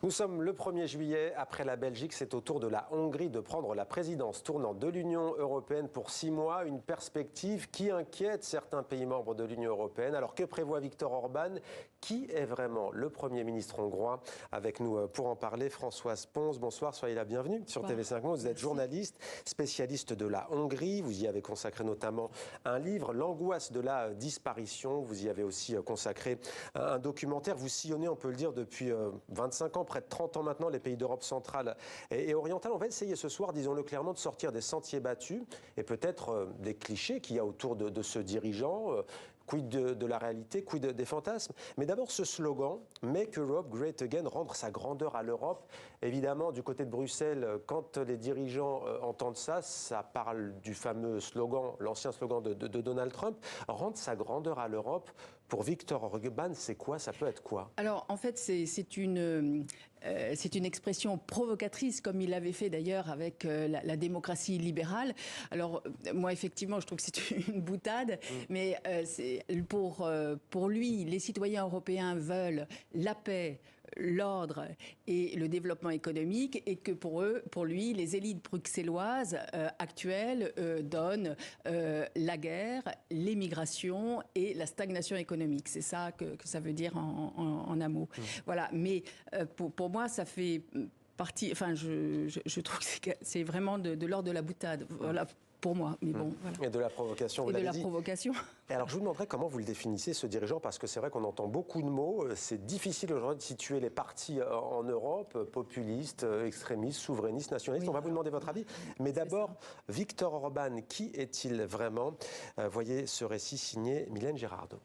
Nous sommes le 1er juillet. Après la Belgique, c'est au tour de la Hongrie de prendre la présidence tournante de l'Union européenne pour 6 mois. Une perspective qui inquiète certains pays membres de l'Union européenne. Alors que prévoit Viktor Orban? Qui est vraiment le Premier ministre hongrois? Avec nous pour en parler, Françoise Pons. Bonsoir, soyez la bienvenue sur TV5 Monde. Vous êtes journaliste, spécialiste de la Hongrie. Vous y avez consacré notamment un livre, L'angoisse de la disparition. Vous y avez aussi consacré un documentaire. Vous sillonnez, on peut le dire, depuis 25 ans, près de 30 ans maintenant, les pays d'Europe centrale et orientale. On va essayer ce soir, disons-le clairement, de sortir des sentiers battus et peut-être des clichés qu'il y a autour de ce dirigeant. Quid de la réalité, quid des fantasmes. Mais d'abord ce slogan, Make Europe Great Again, rendre sa grandeur à l'Europe. Évidemment, du côté de Bruxelles, quand les dirigeants entendent ça, ça parle du fameux slogan, l'ancien slogan de Donald Trump, rendre sa grandeur à l'Europe. Pour Viktor Orban, c'est quoi? Ça peut être quoi? Alors, en fait, c'est une expression provocatrice, comme il l'avait fait d'ailleurs avec la démocratie libérale. Alors, moi, effectivement, je trouve que c'est une boutade, mais pour lui, les citoyens européens veulent la paix, l'ordre et le développement économique, et que pour lui, les élites bruxelloises actuelles donnent la guerre, l'émigration et la stagnation économique. C'est ça que ça veut dire en un mot. Voilà. Mais pour moi, ça fait partie. Enfin, je trouve que c'est vraiment de l'ordre de la boutade. Voilà. Pour moi, mais bon, voilà. Et de la provocation, vous l'avez dit. Et de la provocation. Et alors, je vous demanderais comment vous le définissez, ce dirigeant, parce que c'est vrai qu'on entend beaucoup de mots. C'est difficile aujourd'hui de situer les partis en Europe, populistes, extrémistes, souverainistes, nationalistes. Oui, on va vous demander votre avis. Mais d'abord, Viktor Orban, qui est-il vraiment? Voyez ce récit signé Mylène Gérardot.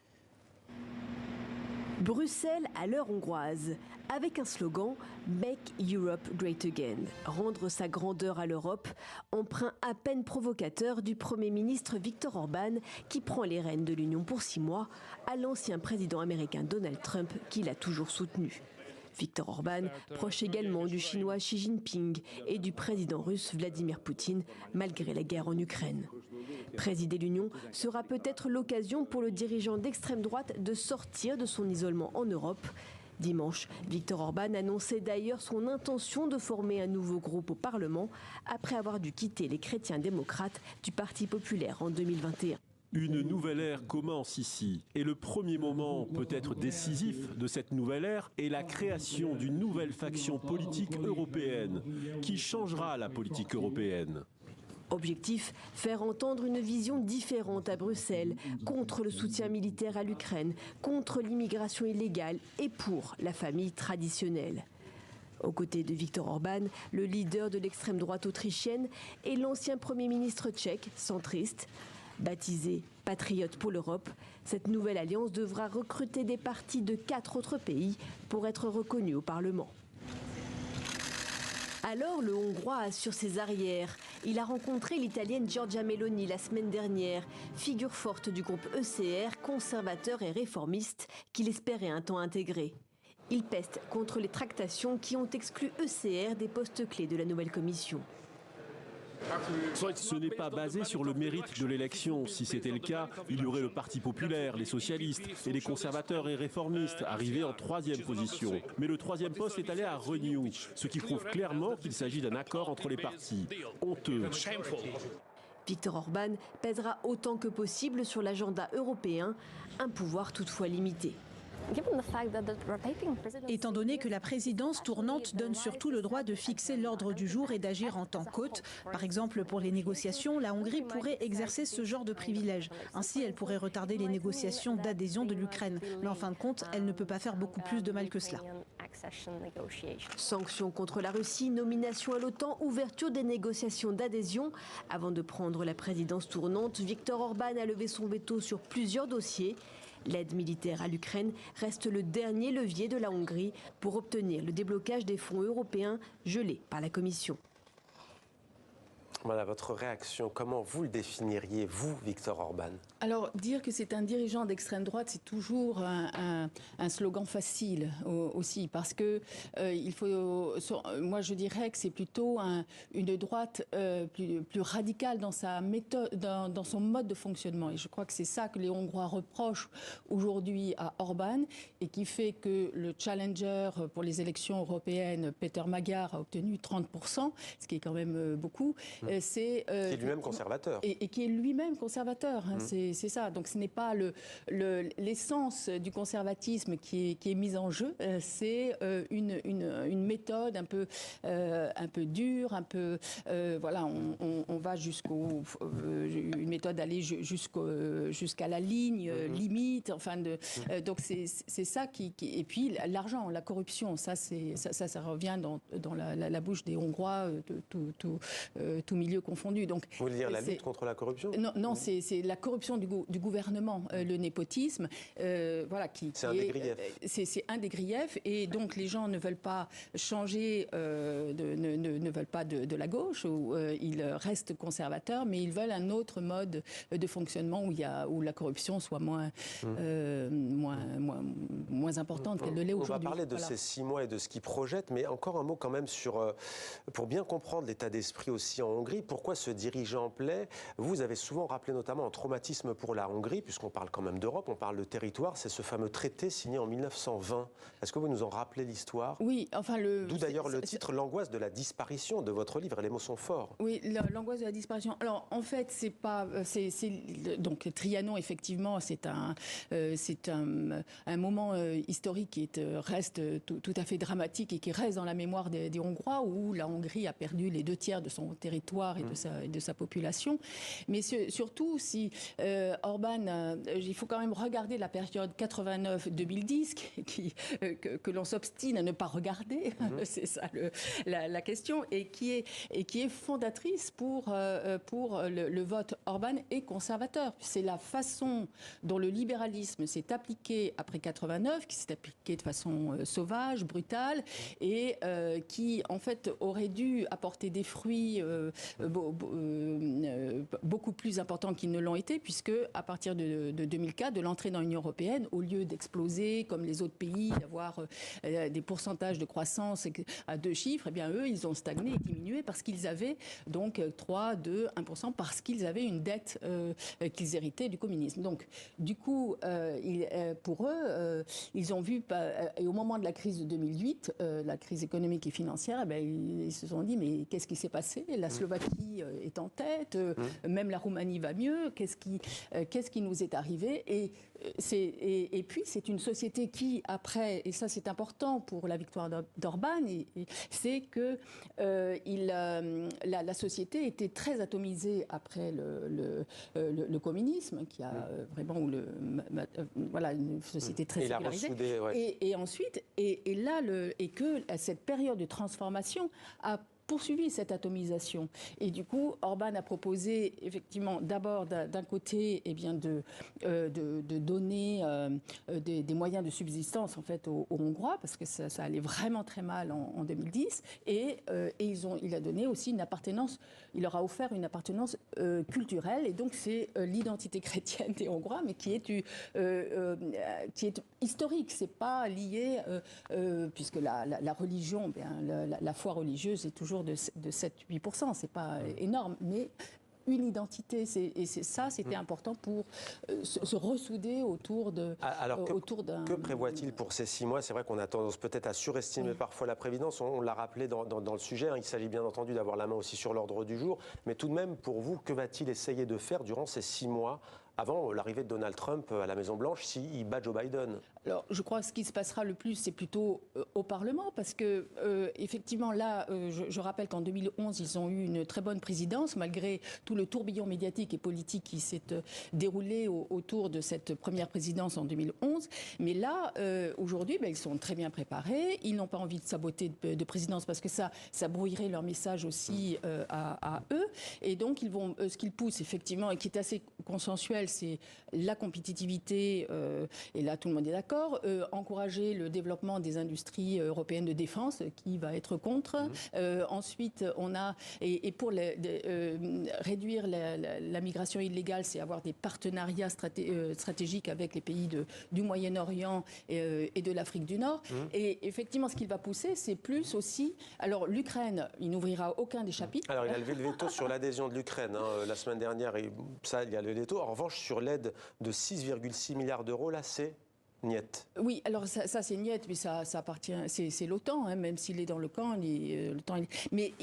Bruxelles à l'heure hongroise, avec un slogan « Make Europe Great Again », rendre sa grandeur à l'Europe, emprunt à peine provocateur du Premier ministre Viktor Orban qui prend les rênes de l'Union pour 6 mois à l'ancien président américain Donald Trump qui l'a toujours soutenu. Viktor Orban, proche également du chinois Xi Jinping et du président russe Vladimir Poutine, malgré la guerre en Ukraine. Présider l'Union sera peut-être l'occasion pour le dirigeant d'extrême droite de sortir de son isolement en Europe. Dimanche, Viktor Orban annonçait d'ailleurs son intention de former un nouveau groupe au Parlement après avoir dû quitter les chrétiens démocrates du Parti populaire en 2021. Une nouvelle ère commence ici. Et le premier moment peut-être décisif de cette nouvelle ère est la création d'une nouvelle faction politique européenne qui changera la politique européenne. Objectif, faire entendre une vision différente à Bruxelles, contre le soutien militaire à l'Ukraine, contre l'immigration illégale et pour la famille traditionnelle. Aux côtés de Viktor Orban, le leader de l'extrême droite autrichienne et l'ancien Premier ministre tchèque, centriste. Baptisée Patriote pour l'Europe, cette nouvelle alliance devra recruter des partis de 4 autres pays pour être reconnue au Parlement. Alors le Hongrois assure ses arrières. Il a rencontré l'Italienne Giorgia Meloni la semaine dernière, figure forte du groupe ECR, conservateur et réformiste, qu'il espérait un temps intégrer. Il peste contre les tractations qui ont exclu ECR des postes clés de la nouvelle commission. Ce n'est pas basé sur le mérite de l'élection. Si c'était le cas, il y aurait le Parti populaire, les socialistes et les conservateurs et réformistes arrivés en 3e position. Mais le 3e poste est allé à Renew, ce qui prouve clairement qu'il s'agit d'un accord entre les partis. Honteux. Viktor Orban pèsera autant que possible sur l'agenda européen, un pouvoir toutefois limité. Étant donné que la présidence tournante donne surtout le droit de fixer l'ordre du jour et d'agir en tant qu'hôte, par exemple pour les négociations, la Hongrie pourrait exercer ce genre de privilège. Ainsi, elle pourrait retarder les négociations d'adhésion de l'Ukraine. Mais en fin de compte, elle ne peut pas faire beaucoup plus de mal que cela. Sanctions contre la Russie, nomination à l'OTAN, ouverture des négociations d'adhésion. Avant de prendre la présidence tournante, Viktor Orban a levé son veto sur plusieurs dossiers. L'aide militaire à l'Ukraine reste le dernier levier de la Hongrie pour obtenir le déblocage des fonds européens gelés par la Commission. Voilà votre réaction. Comment vous le définiriez, vous, Viktor Orban? Alors, dire que c'est un dirigeant d'extrême droite, c'est toujours un slogan facile aussi, parce que moi je dirais que c'est plutôt une droite plus radicale dans sa méthode, dans son mode de fonctionnement. Et je crois que c'est ça que les Hongrois reprochent aujourd'hui à Orban, et qui fait que le challenger pour les élections européennes, Peter Magyar, a obtenu 30%, ce qui est quand même beaucoup. Qui est lui-même conservateur. Et qui est lui-même conservateur, hein, c'est ça. Donc ce n'est pas l'essence du conservatisme qui est mise en jeu, c'est une méthode un peu dure, un peu voilà, on va une méthode d'aller jusqu'à la ligne limite, enfin donc c'est ça et puis l'argent, la corruption, ça revient dans la bouche des Hongrois, tout milieu confondu. Donc, vous voulez dire la lutte contre la corruption? Non, c'est la corruption du gouvernement, le népotisme, voilà, c'est un des griefs. C'est un des griefs, et donc les gens ne veulent pas changer, ne veulent pas de la gauche, où ils restent conservateurs, mais ils veulent un autre mode de fonctionnement où la corruption soit moins importante qu'elle ne l'est aujourd'hui. On va parler de ces 6 mois et de ce qu'ils projettent, mais encore un mot quand même pour bien comprendre l'état d'esprit aussi en Hongrie. Pourquoi ce dirigeant plaît? Vous avez souvent rappelé notamment un traumatisme pour la Hongrie, puisqu'on parle quand même d'Europe, on parle de territoire, c'est ce fameux traité signé en 1920. Est-ce que vous nous en rappelez l'histoire? Oui, enfin d'où d'ailleurs le titre, l'angoisse de la disparition de votre livre, et les mots sont forts. Oui, l'angoisse de la disparition. Alors en fait, c'est pas, donc Trianon, effectivement, c'est un moment historique qui reste tout à fait dramatique et qui reste dans la mémoire des Hongrois, où la Hongrie a perdu les 2/3 de son territoire et de sa population. Mais surtout, si Orban, il faut quand même regarder la période 89-2010 que l'on s'obstine à ne pas regarder, c'est ça la question, et qui est fondatrice pour le vote Orban et conservateur. C'est la façon dont le libéralisme s'est appliqué après 89, qui s'est appliqué de façon sauvage, brutale, et qui en fait aurait dû apporter des fruits beaucoup plus importants qu'ils ne l'ont été, puisque à partir de 2004, de l'entrée dans l'Union européenne, au lieu d'exploser comme les autres pays, d'avoir des pourcentages de croissance à 2 chiffres, eh bien eux, ils ont stagné et diminué parce qu'ils avaient donc 3, 2, 1%, parce qu'ils avaient une dette qu'ils héritaient du communisme. Donc du coup, pour eux, ils ont vu, et au moment de la crise de 2008, la crise économique et financière, eh bien, ils se sont dit, mais qu'est-ce qui s'est passé? La Slovaquie est en tête, même la Roumanie va mieux, qu'est-ce qui nous est arrivé? Et puis c'est une société qui, après, et ça c'est important pour la victoire d'Orban, c'est que la société était très atomisée après le communisme, qui a vraiment voilà, une société très sécularisée. Et ensuite, et que cette période de transformation a poursuivi cette atomisation. Et du coup, Orban a proposé effectivement d'abord d'un côté, eh bien, de donner des moyens de subsistance en fait aux Hongrois, parce que ça allait vraiment très mal en 2010, et il a donné aussi une appartenance, il leur a offert une appartenance culturelle, et donc c'est l'identité chrétienne des Hongrois, mais qui est historique, c'est pas lié, puisque la religion, bien, la foi religieuse est toujours de 7-8%, c'est pas énorme, mais une identité, et c'était important pour se ressouder autour d'un... Alors, que prévoit-il pour ces 6 mois? C'est vrai qu'on a tendance peut-être à surestimer parfois la prévidence, on l'a rappelé dans le sujet, hein, il s'agit bien entendu d'avoir la main aussi sur l'ordre du jour, mais tout de même, pour vous, que va-t-il essayer de faire durant ces 6 mois avant l'arrivée de Donald Trump à la Maison-Blanche, s'il bat Joe Biden? Alors, je crois que ce qui se passera le plus, c'est plutôt au Parlement, parce que, effectivement, là, je rappelle qu'en 2011, ils ont eu une très bonne présidence, malgré tout le tourbillon médiatique et politique qui s'est déroulé autour de cette première présidence en 2011. Mais là, aujourd'hui, ils sont très bien préparés. Ils n'ont pas envie de saboter de présidence, parce que ça brouillerait leur message aussi à eux. Et donc, ce qu'ils poussent, effectivement, et qui est assez consensuel, c'est la compétitivité, et là, tout le monde est d'accord. d'accord. Encourager le développement des industries européennes de défense, qui va être contre. Ensuite, on a, et pour réduire la migration illégale, c'est avoir des partenariats stratégiques avec les pays du Moyen-Orient et de l'Afrique du Nord. Et effectivement, ce qu'il va pousser, c'est plus aussi... Alors, l'Ukraine, il n'ouvrira aucun des chapitres. Alors, il a levé le veto sur l'adhésion de l'Ukraine la semaine dernière. Et ça, il y a le veto. En revanche, sur l'aide de 6,6 milliards d'euros, là, c'est niet. Oui, alors ça c'est niet, mais ça appartient, c'est l'OTAN, hein, même s'il est dans le camp, mais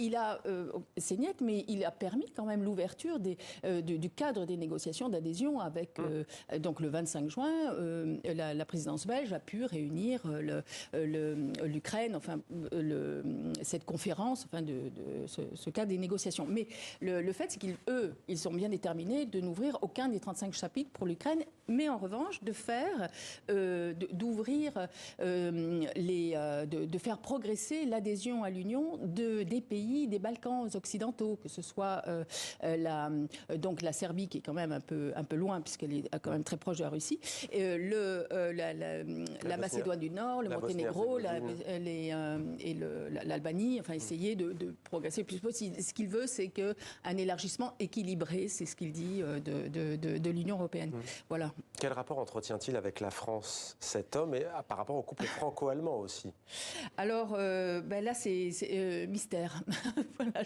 c'est niet, mais il a permis quand même l'ouverture du cadre des négociations d'adhésion avec, donc le 25 juin, la présidence belge a pu réunir l'Ukraine, enfin cette conférence, enfin ce cadre des négociations. Mais le fait, c'est ils sont bien déterminés de n'ouvrir aucun des 35 chapitres pour l'Ukraine, mais en revanche de faire d'ouvrir, de faire progresser l'adhésion à l'Union des pays des Balkans occidentaux, que ce soit donc la Serbie, qui est quand même un peu loin, puisqu'elle est quand même très proche de la Russie, la Macédoine du Nord, le Monténégro, et l'Albanie, enfin essayer de progresser le plus possible. Ce qu'il veut, c'est qu'un élargissement équilibré, c'est ce qu'il dit, de l'Union européenne. Voilà. Quel rapport entretient-il avec la France, cet homme, et par rapport au couple franco-allemand aussi? Alors, là, c'est mystère. Voilà,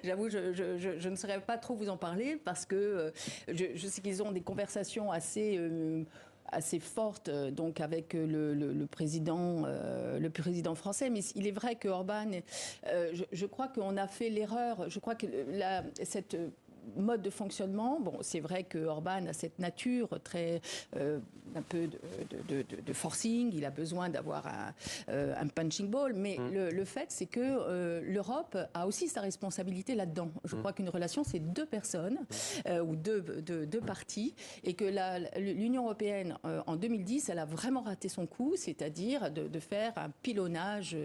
j'avoue, je ne saurais pas trop vous en parler, parce que je sais qu'ils ont des conversations assez forte donc avec le président français, mais il est vrai que Orban, je crois qu'on a fait l'erreur. Je crois que cette mode de fonctionnement, bon, c'est vrai que Orban a cette nature très un peu de forcing. Il a besoin d'avoir un punching ball, mais le fait, c'est que l'Europe a aussi sa responsabilité là-dedans. Je crois qu'une relation, c'est deux personnes ou deux parties, et que l'Union européenne en 2010, elle a vraiment raté son coup, c'est-à-dire de faire un pilonnage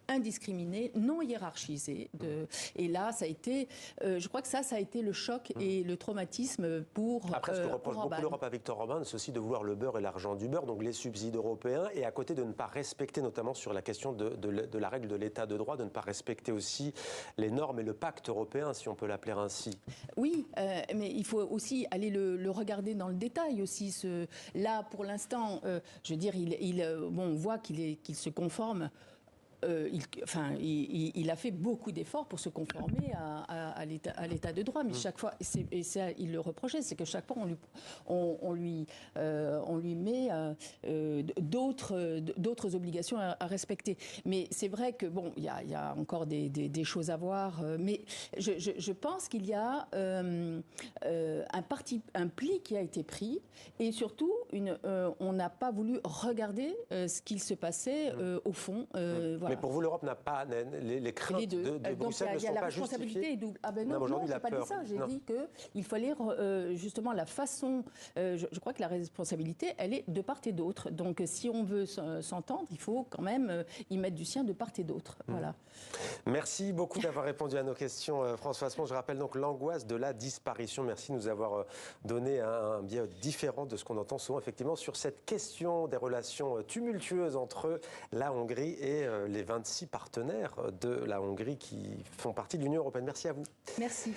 indiscriminé, non hiérarchisé. Et là, ça a été, je crois que ça a été le choc et le traumatisme pour Orban. Après, ce que reproche beaucoup l'Europe à Viktor Orban, c'est aussi de vouloir le beurre et l'argent du beurre, donc les subsides européens, et à côté de ne pas respecter, notamment sur la question de la règle de l'état de droit, de ne pas respecter aussi les normes et le pacte européen, si on peut l'appeler ainsi. Oui, mais il faut aussi aller le regarder dans le détail aussi. Là, pour l'instant, je veux dire, on voit qu'il se conforme. Il a fait beaucoup d'efforts pour se conformer à l'état de droit, mais chaque fois, et ça, il le reprochait, c'est que chaque fois on lui met d'autres obligations à respecter. Mais c'est vrai que bon, il y a encore des choses à voir, mais je pense qu'il y a un pli qui a été pris, et surtout on n'a pas voulu regarder ce qu'il se passait au fond. Voilà. Mais pour vous, l'Europe n'a pas les craintes de Bruxelles ne sont pas justifiées. Ah ben non, je n'ai pas dit ça. J'ai dit qu'il fallait justement la façon. Je crois que la responsabilité, elle est de part et d'autre. Donc, si on veut s'entendre, il faut quand même y mettre du sien de part et d'autre. Voilà. Merci beaucoup d'avoir répondu à nos questions, Françoise Pons. Je rappelle donc l'angoisse de la disparition. Merci de nous avoir donné un biais différent de ce qu'on entend souvent, effectivement, sur cette question des relations tumultueuses entre la Hongrie et les 26 partenaires de la Hongrie qui font partie de l'Union européenne. Merci à vous. Merci.